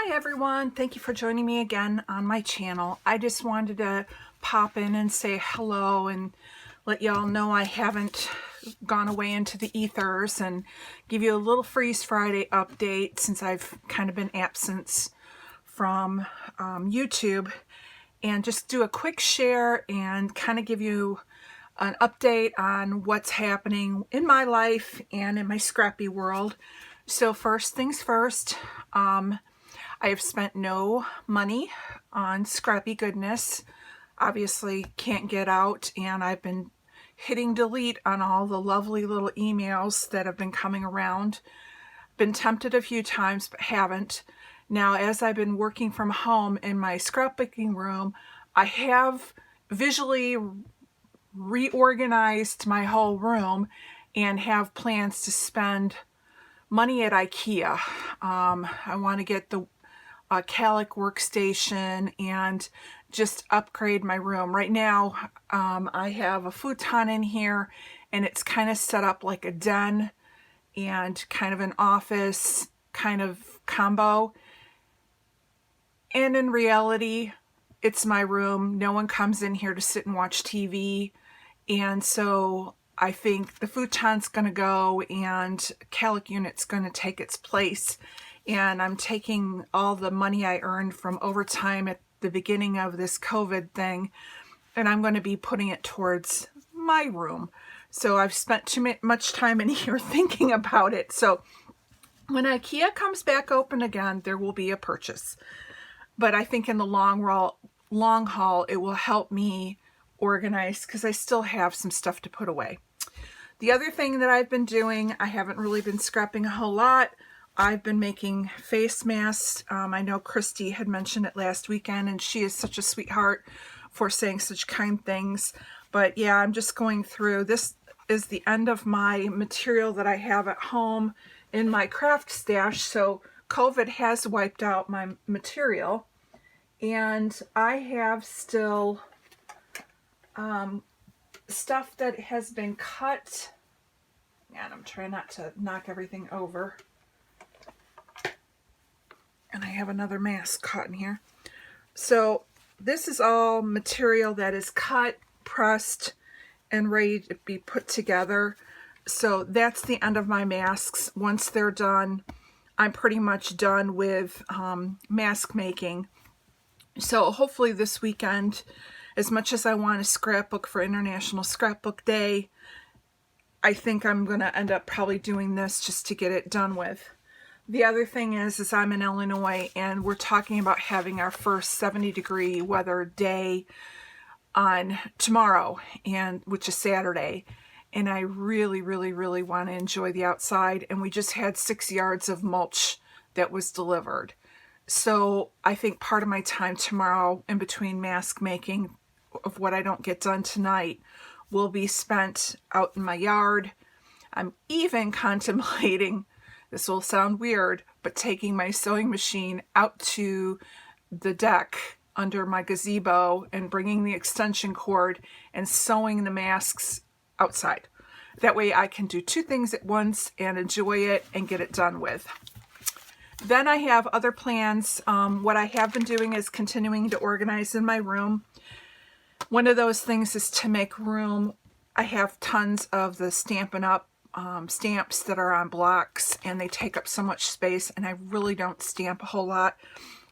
Hi everyone, thank you for joining me again on my channel. I just wanted to pop in and say hello and let y'all know I haven't gone away into the ethers and give you a little Freeze Friday update since I've kind of been absent from YouTube, and just do a quick share and kind of give you an update on what's happening in my life and in my scrappy world. So first things first, I have spent no money on scrappy goodness. Obviously can't get out, and I've been hitting delete on all the lovely little emails that have been coming around. Been tempted a few times but haven't. Now, as I've been working from home in my scrapbooking room, I have visually reorganized my whole room and have plans to spend money at IKEA. I want to get the Calic workstation and just upgrade my room. Right now, I have a futon in here and it's kind of set up like a den and kind of an office kind of combo. And in reality, it's my room. No one comes in here to sit and watch TV. And so I think the futon's going to go and Calic unit's going to take its place. And I'm taking all the money I earned from overtime at the beginning of this COVID thing, and I'm going to be putting it towards my room. So I've spent too much time in here thinking about it. So when IKEA comes back open again, there will be a purchase. But I think in the long haul, it will help me organize because I still have some stuff to put away. The other thing that I've been doing, I haven't really been scrapping a whole lot. I've been making face masks. I know Christy had mentioned it last weekend, and she is such a sweetheart for saying such kind things. But yeah, I'm just going through. This is the end of my material that I have at home in my craft stash. So COVID has wiped out my material, and I have still stuff that has been cut. And I'm trying not to knock everything over. And I have another mask caught in here. So this is all material that is cut, pressed, and ready to be put together. So that's the end of my masks. Once they're done, I'm pretty much done with mask making. So hopefully this weekend, as much as I want to scrapbook for International Scrapbook Day, I think I'm going to end up probably doing this just to get it done with. The other thing is I'm in Illinois, and we're talking about having our first 70-degree weather day on tomorrow, and which is Saturday. And I really, really, really want to enjoy the outside. And we just had 6 yards of mulch that was delivered. So I think part of my time tomorrow, in between mask making of what I don't get done tonight, will be spent out in my yard. I'm even contemplating, this will sound weird, but taking my sewing machine out to the deck under my gazebo and bringing the extension cord and sewing the masks outside. That way I can do two things at once and enjoy it and get it done with. Then I have other plans. What I have been doing is continuing to organize in my room. One of those things is to make room. I have tons of the Stampin' Up! Stamps that are on blocks, and they take up so much space, and I really don't stamp a whole lot.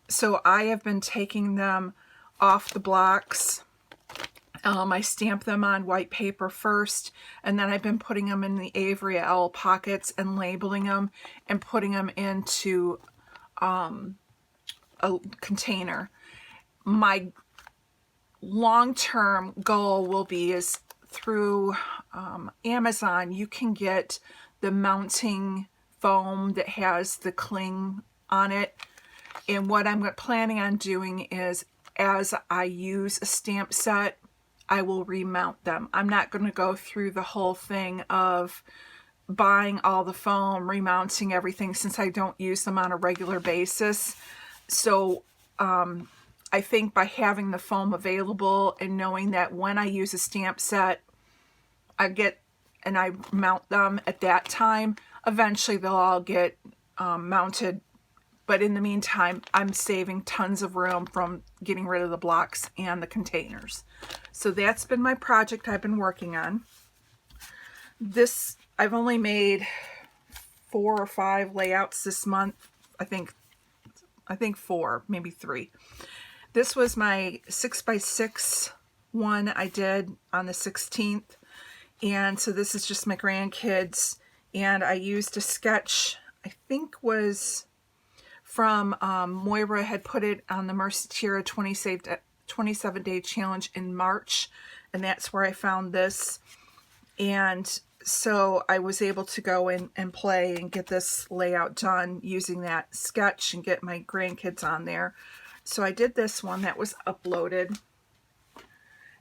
So I have been taking them off the blocks. I stamp them on white paper first, and then I've been putting them in the Avery Elle pockets and labeling them and putting them into a container. My long-term goal will be is through Amazon, you can get the mounting foam that has the cling on it. And what I'm planning on doing is, as I use a stamp set, I will remount them. I'm not going to go through the whole thing of buying all the foam, remounting everything, since I don't use them on a regular basis. So I think by having the foam available and knowing that when I use a stamp set, I mount them at that time, eventually they'll all get mounted But in the meantime, I'm saving tons of room from getting rid of the blocks and the containers. So that's been my project I've been working on. This, I've only made 4 or 5 layouts this month. I think 4, maybe 3. This was my 6x6 one I did on the 16th. And so this is just my grandkids. And I used a sketch, I think was from Moira had put it on the Mercy Tierra 27-day challenge in March. And that's where I found this. And so I was able to go in and play and get this layout done using that sketch and get my grandkids on there. So I did this one that was uploaded.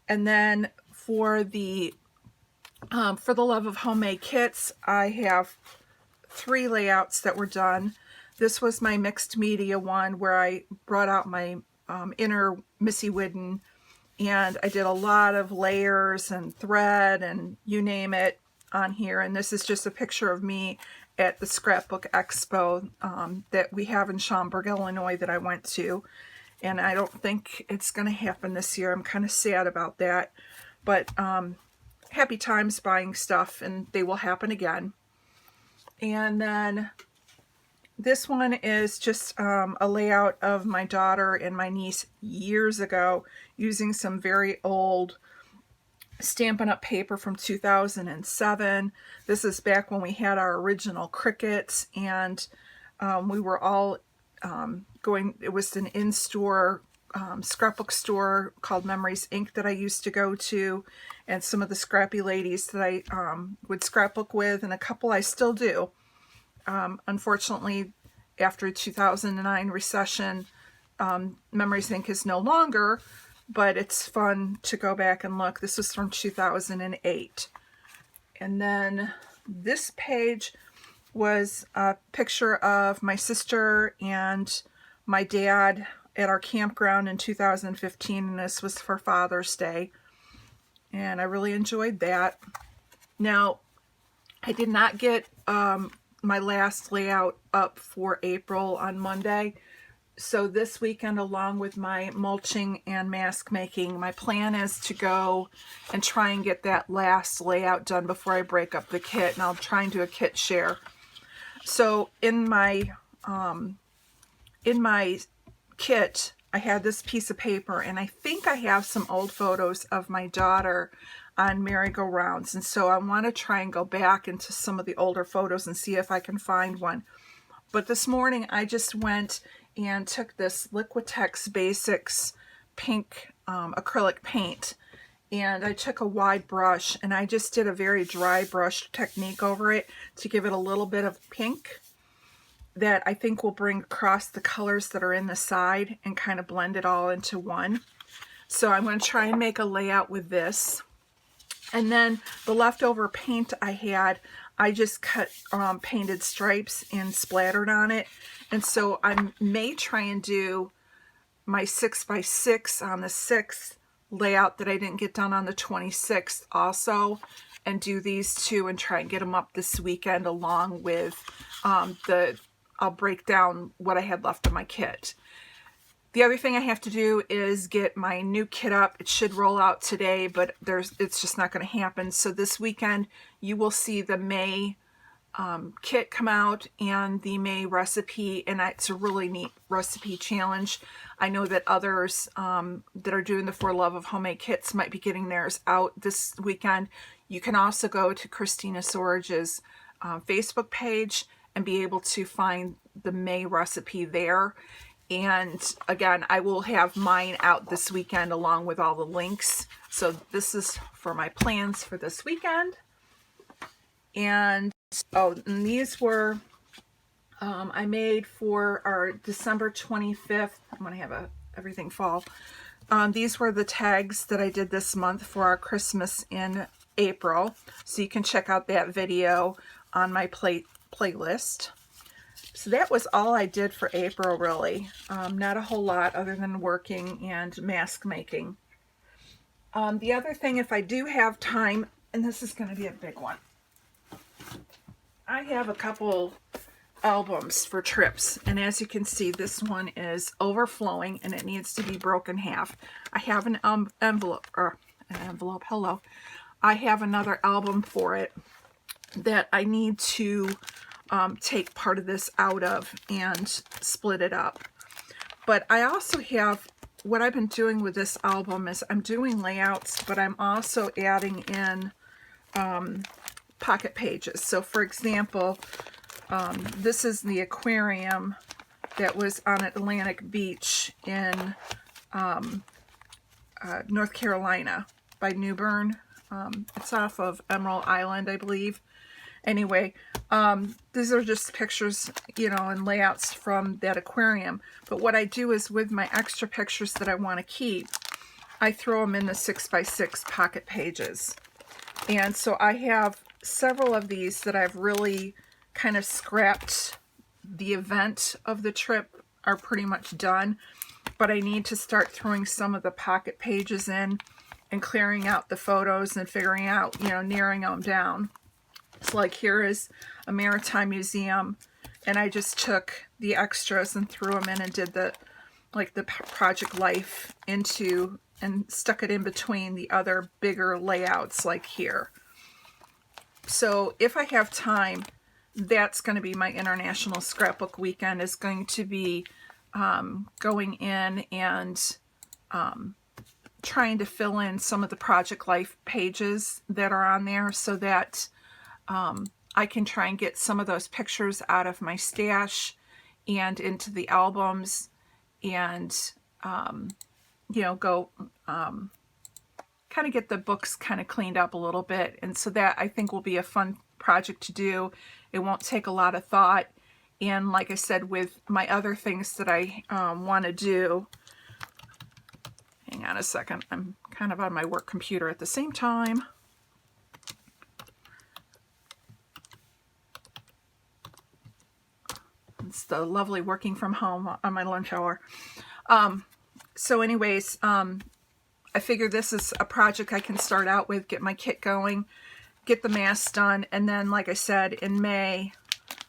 And then for the Love of Homemade kits, I have 3 layouts that were done. This was my mixed media one where I brought out my inner Missy Whidden, and I did a lot of layers and thread and you name it on here. And this is just a picture of me at the Scrapbook Expo that we have in Schaumburg, Illinois that I went to. And I don't think it's going to happen this year. I'm kind of sad about that. But happy times buying stuff, and they will happen again. And then this one is just a layout of my daughter and my niece years ago using some very old Stampin' Up! Paper from 2007. This is back when we had our original Cricuts, and we were all going, it was an in-store scrapbook store called Memories Inc. that I used to go to, and some of the scrappy ladies that I would scrapbook with, and a couple I still do. Unfortunately, after 2009 recession, Memories Inc. is no longer, but it's fun to go back and look. This was from 2008. And then this page was a picture of my sister and my dad at our campground in 2015, and this was for Father's Day. And I really enjoyed that. Now, I did not get my last layout up for April on Monday. So this weekend, along with my mulching and mask making, my plan is to go and try and get that last layout done before I break up the kit, and I'll try and do a kit share. So in my kit, I had this piece of paper, and I think I have some old photos of my daughter on merry-go-rounds, and so I want to try and go back into some of the older photos and see if I can find one. But this morning I just went and took this Liquitex Basics pink acrylic paint, and I took a wide brush and I just did a very dry brush technique over it to give it a little bit of pink that I think will bring across the colors that are in the side and kind of blend it all into one. So I'm going to try and make a layout with this. And then the leftover paint I had, I just cut painted stripes and splattered on it. And so I may try and do my 6x6 on the 6th layout that I didn't get done on the 26th also, and do these two and try and get them up this weekend along with I'll break down what I had left of my kit. The other thing I have to do is get my new kit up. It should roll out today, but it's just not going to happen. So this weekend you will see the May kit come out and the May recipe, and it's a really neat recipe challenge. I know that others that are doing the For Love of Homemade kits might be getting theirs out this weekend. You can also go to Christina Sorage's Facebook page and be able to find the May recipe there. And again, I will have mine out this weekend along with all the links. So this is for my plans for this weekend. And and these were I made for our December 25th. I'm going to have everything fall. These were the tags that I did this month for our Christmas in April. So you can check out that video on my playlist. So that was all I did for April, really. Not a whole lot other than working and mask making. The other thing, if I do have time, and this is going to be a big one, I have a couple albums for trips, and as you can see, this one is overflowing and it needs to be broken half. I have an envelope, hello. I have another album for it that I need to take part of this out of and split it up. But I also have, what I've been doing with this album is I'm doing layouts, but I'm also adding in pocket pages. So for example, this is the aquarium that was on Atlantic Beach in North Carolina by New Bern. It's off of Emerald Island, I believe. Anyway, these are just pictures, you know, and layouts from that aquarium. But what I do is with my extra pictures that I want to keep, I throw them in the 6x6 pocket pages. And so I have several of these that I've really kind of scrapped. The event of the trip are pretty much done, but I need to start throwing some of the pocket pages in and clearing out the photos and figuring out, you know, narrowing them down. So like here is a maritime museum, and I just took the extras and threw them in and did the project life into and stuck it in between the other bigger layouts like here. So if I have time, that's going to be my International Scrapbook Weekend, is going to be going in and trying to fill in some of the project life pages that are on there so that I can try and get some of those pictures out of my stash and into the albums, and you know, go kind of get the books kind of cleaned up a little bit. And so that, I think, will be a fun project to do. It won't take a lot of thought, and like I said, with my other things that I want to do, hang on a second, I'm kind of on my work computer at the same time. It's the lovely working from home on my lunch hour. So anyways, I figure this is a project I can start out with, get my kit going, get the masks done, and then, like I said, in May,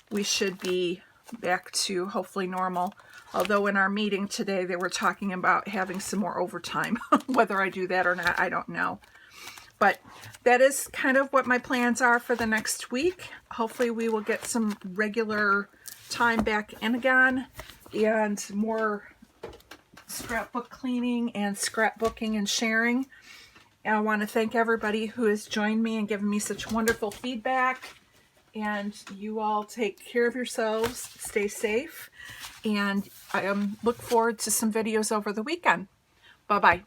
we should be back to hopefully normal. Although in our meeting today, they were talking about having some more overtime. Whether I do that or not, I don't know. But that is kind of what my plans are for the next week. Hopefully we will get some regular time back in again, and more scrapbook cleaning and scrapbooking and sharing. And I want to thank everybody who has joined me and given me such wonderful feedback. And you all take care of yourselves, stay safe, and I look forward to some videos over the weekend. Bye-bye.